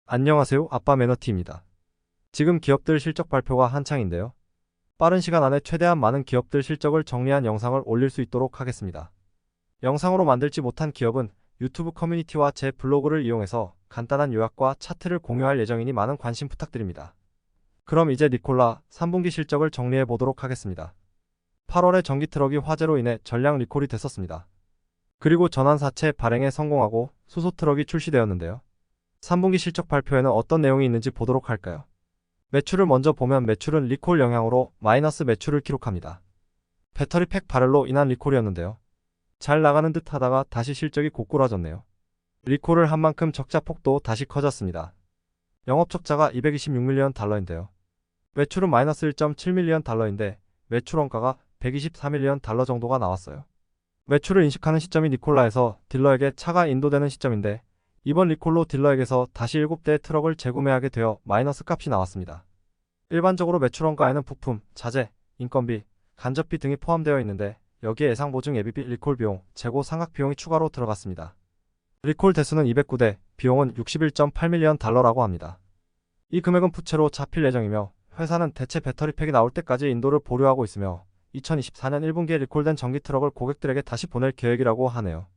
안녕하세요. 아빠 매너티입니다. 지금 기업들 실적 발표가 한창인데요. 빠른 시간 안에 최대한 많은 기업들 실적을 정리한 영상을 올릴 수 있도록 하겠습니다. 영상으로 만들지 못한 기업은 유튜브 커뮤니티와 제 블로그를 이용해서 간단한 요약과 차트를 공유할 예정이니 많은 관심 부탁드립니다. 그럼 이제 니콜라 3분기 실적을 정리해 보도록 하겠습니다. 8월에 전기 트럭이 화재로 인해 전량 리콜이 됐었습니다. 그리고 전환사채 발행에 성공하고 수소 트럭이 출시되었는데요. 3분기 실적 발표에는 어떤 내용이 있는지 보도록 할까요? 매출을 먼저 보면 매출은 리콜 영향으로 마이너스 매출을 기록합니다. 배터리 팩 발열로 인한 리콜이었는데요. 잘 나가는 듯 하다가 다시 실적이 고꾸라졌네요. 리콜을 한 만큼 적자 폭도 다시 커졌습니다. 영업 적자가 226밀리언 달러인데요. 매출은 마이너스 1.7밀리언 달러인데 매출 원가가 124밀리언 달러 정도가 나왔어요. 매출을 인식하는 시점이 니콜라에서 딜러에게 차가 인도되는 시점인데 이번 리콜로 딜러에게서 다시 7대의 트럭을 재구매하게 되어 마이너스 값이 나왔습니다. 일반적으로 매출 원가에는 부품, 자재, 인건비, 간접비 등이 포함되어 있는데 여기에 예상 보증 예비비, 리콜 비용, 재고 상각 비용이 추가로 들어갔습니다. 리콜 대수는 209대, 비용은 61.8밀리언 달러라고 합니다. 이 금액은 부채로 잡힐 예정이며 회사는 대체 배터리 팩이 나올 때까지 인도를 보류하고 있으며 2024년 1분기에 리콜된 전기 트럭을 고객들에게 다시 보낼 계획이라고 하네요.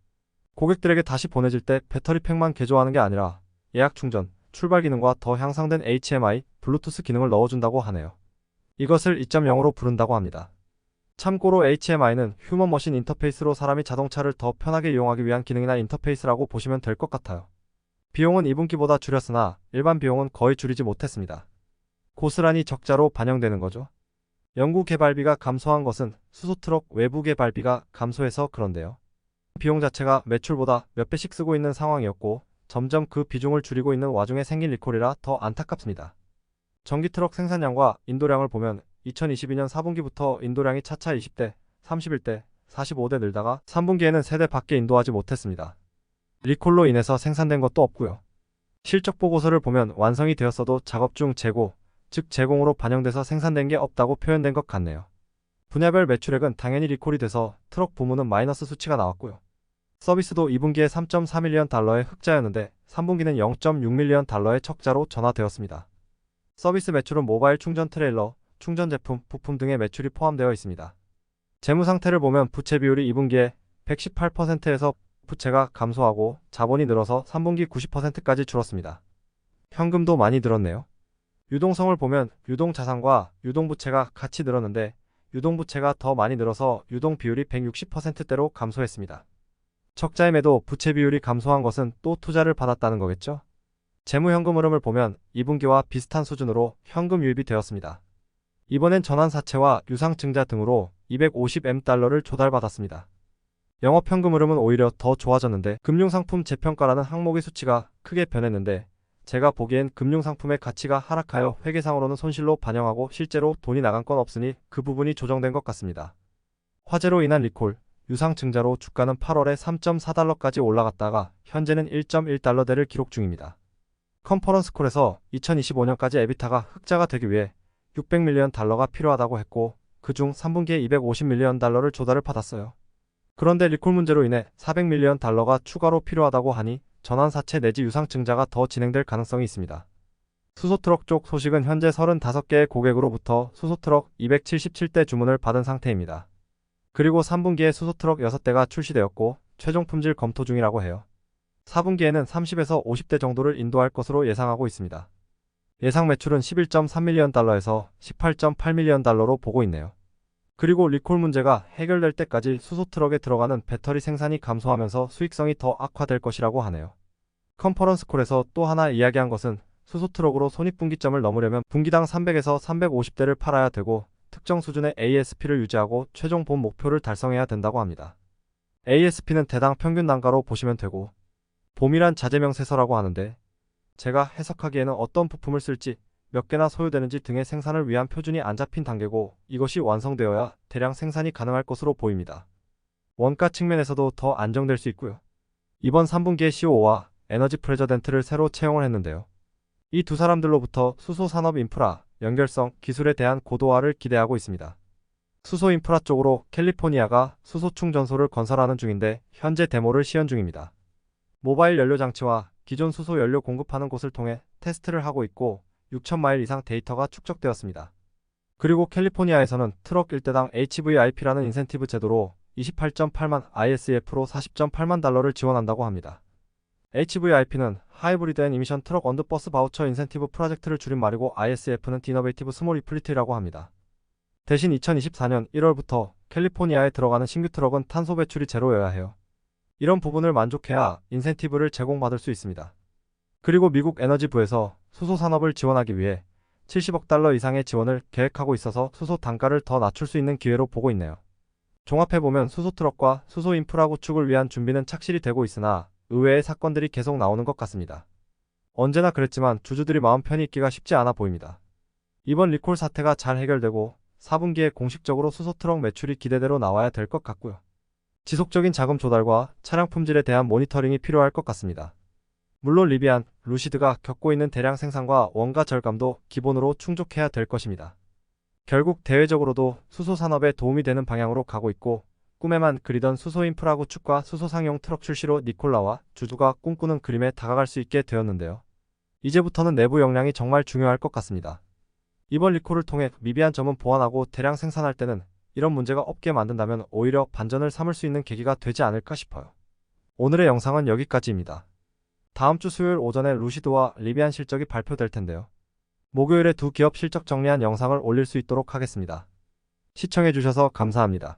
고객들에게 다시 보내질 때 배터리 팩만 개조하는 게 아니라 예약 충전, 출발 기능과 더 향상된 HMI, 블루투스 기능을 넣어준다고 하네요. 이것을 2.0으로 부른다고 합니다. 참고로 HMI는 휴먼 머신 인터페이스로 사람이 자동차를 더 편하게 이용하기 위한 기능이나 인터페이스라고 보시면 될 것 같아요. 비용은 2분기보다 줄였으나 일반 비용은 거의 줄이지 못했습니다. 고스란히 적자로 반영되는 거죠. 연구 개발비가 감소한 것은 수소트럭 외부 개발비가 감소해서 그런데요. 비용 자체가 매출보다 몇 배씩 쓰고 있는 상황이었고 점점 그 비중을 줄이고 있는 와중에 생긴 리콜이라 더 안타깝습니다. 전기트럭 생산량과 인도량을 보면 2022년 4분기부터 인도량이 차차 20대, 31대, 45대 늘다가 3분기에는 3대 밖에 인도하지 못했습니다. 리콜로 인해서 생산된 것도 없고요. 실적 보고서를 보면 완성이 되었어도 작업 중 재고, 즉 제공으로 반영돼서 생산된 게 없다고 표현된 것 같네요. 분야별 매출액은 당연히 리콜이 돼서 트럭 부문은 마이너스 수치가 나왔고요. 서비스도 2분기에 3.4밀리언 달러의 흑자였는데 3분기는 0.6밀리언 달러의 적자로 전환되었습니다. 서비스 매출은 모바일 충전 트레일러, 충전 제품, 부품 등의 매출이 포함되어 있습니다. 재무 상태를 보면 부채 비율이 2분기에 118%에서 부채가 감소하고 자본이 늘어서 3분기 90%까지 줄었습니다. 현금도 많이 늘었네요. 유동성을 보면 유동자산과 유동부채가 같이 늘었는데 유동부채가 더 많이 늘어서 유동 비율이 160%대로 감소했습니다. 적자임에도 부채 비율이 감소한 것은 또 투자를 받았다는 거겠죠? 재무현금 흐름을 보면 2분기와 비슷한 수준으로 현금 유입이 되었습니다. 이번엔 전환사채와 유상증자 등으로 250M 조달받았습니다. 영업현금 흐름은 오히려 더 좋아졌는데 금융상품 재평가라는 항목의 수치가 크게 변했는데 제가 보기엔 금융상품의 가치가 하락하여 회계상으로는 손실로 반영하고 실제로 돈이 나간 건 없으니 그 부분이 조정된 것 같습니다. 화재로 인한 리콜, 유상증자로 주가는 8월에 3.4달러까지 올라갔다가 현재는 1.1달러대를 기록 중입니다. 컨퍼런스콜에서 2025년까지 에비타가 흑자가 되기 위해 600밀리언 달러가 필요하다고 했고 그중 3분기에 250밀리언 달러를 조달을 받았어요. 그런데 리콜 문제로 인해 400밀리언 달러가 추가로 필요하다고 하니 전환사채 내지 유상증자가 더 진행될 가능성이 있습니다. 수소트럭 쪽 소식은 현재 35개의 고객으로부터 수소트럭 277대 주문을 받은 상태입니다. 그리고 3분기에 수소트럭 6대가 출시되었고 최종 품질 검토 중이라고 해요. 4분기에는 30에서 50대 정도를 인도할 것으로 예상하고 있습니다. 예상 매출은 11.3밀리언 달러에서 18.8밀리언 달러로 보고 있네요. 그리고 리콜 문제가 해결될 때까지 수소트럭에 들어가는 배터리 생산이 감소하면서 수익성이 더 악화될 것이라고 하네요. 컨퍼런스콜에서 또 하나 이야기한 것은 수소트럭으로 손익분기점을 넘으려면 분기당 300에서 350대를 팔아야 되고 특정 수준의 ASP를 유지하고 최종 본 목표를 달성해야 된다고 합니다. ASP는 대당 평균 단가로 보시면 되고 봄이란 자재명세서라고 하는데 제가 해석하기에는 어떤 부품을 쓸지 몇 개나 소요되는지 등의 생산을 위한 표준이 안 잡힌 단계고 이것이 완성되어야 대량 생산이 가능할 것으로 보입니다. 원가 측면에서도 더 안정될 수 있고요. 이번 3분기에 COO와 에너지 프레저덴트를 새로 채용을 했는데요. 이 두 사람들로부터 수소 산업 인프라, 연결성, 기술에 대한 고도화를 기대하고 있습니다. 수소 인프라 쪽으로 캘리포니아가 수소 충전소를 건설하는 중인데 현재 데모를 시연 중입니다. 모바일 연료 장치와 기존 수소 연료 공급하는 곳을 통해 테스트를 하고 있고 6천 마일 이상 데이터가 축적되었습니다. 그리고 캘리포니아에서는 트럭 1대당 HVIP라는 인센티브 제도로 28.8만 ISF로 40.8만 달러를 지원한다고 합니다. HVIP는 하이브리드 앤 이미션 트럭 언드 버스 바우처 인센티브 프로젝트를 줄인 말이고 ISF는 디너베이티브 스몰 이플리트라고 합니다. 대신 2024년 1월부터 캘리포니아에 들어가는 신규 트럭은 탄소 배출이 제로여야 해요. 이런 부분을 만족해야 인센티브를 제공받을 수 있습니다. 그리고 미국 에너지부에서 수소 산업을 지원하기 위해 70억 달러 이상의 지원을 계획하고 있어서 수소 단가를 더 낮출 수 있는 기회로 보고 있네요. 종합해보면 수소 트럭과 수소 인프라 구축을 위한 준비는 착실히 되고 있으나 의외의 사건들이 계속 나오는 것 같습니다. 언제나 그랬지만 주주들이 마음 편히 있기가 쉽지 않아 보입니다. 이번 리콜 사태가 잘 해결되고 4분기에 공식적으로 수소 트럭 매출이 기대대로 나와야 될 것 같고요. 지속적인 자금 조달과 차량 품질에 대한 모니터링이 필요할 것 같습니다. 물론 리비안, 루시드가 겪고 있는 대량 생산과 원가 절감도 기본으로 충족해야 될 것입니다. 결국 대외적으로도 수소 산업에 도움이 되는 방향으로 가고 있고 꿈에만 그리던 수소 인프라 구축과 수소 상용 트럭 출시로 니콜라와 주주가 꿈꾸는 그림에 다가갈 수 있게 되었는데요. 이제부터는 내부 역량이 정말 중요할 것 같습니다. 이번 리콜을 통해 미비한 점은 보완하고 대량 생산할 때는 이런 문제가 없게 만든다면 오히려 반전을 삼을 수 있는 계기가 되지 않을까 싶어요. 오늘의 영상은 여기까지입니다. 다음 주 수요일 오전에 루시드와 리비안 실적이 발표될 텐데요. 목요일에 두 기업 실적 정리한 영상을 올릴 수 있도록 하겠습니다. 시청해주셔서 감사합니다.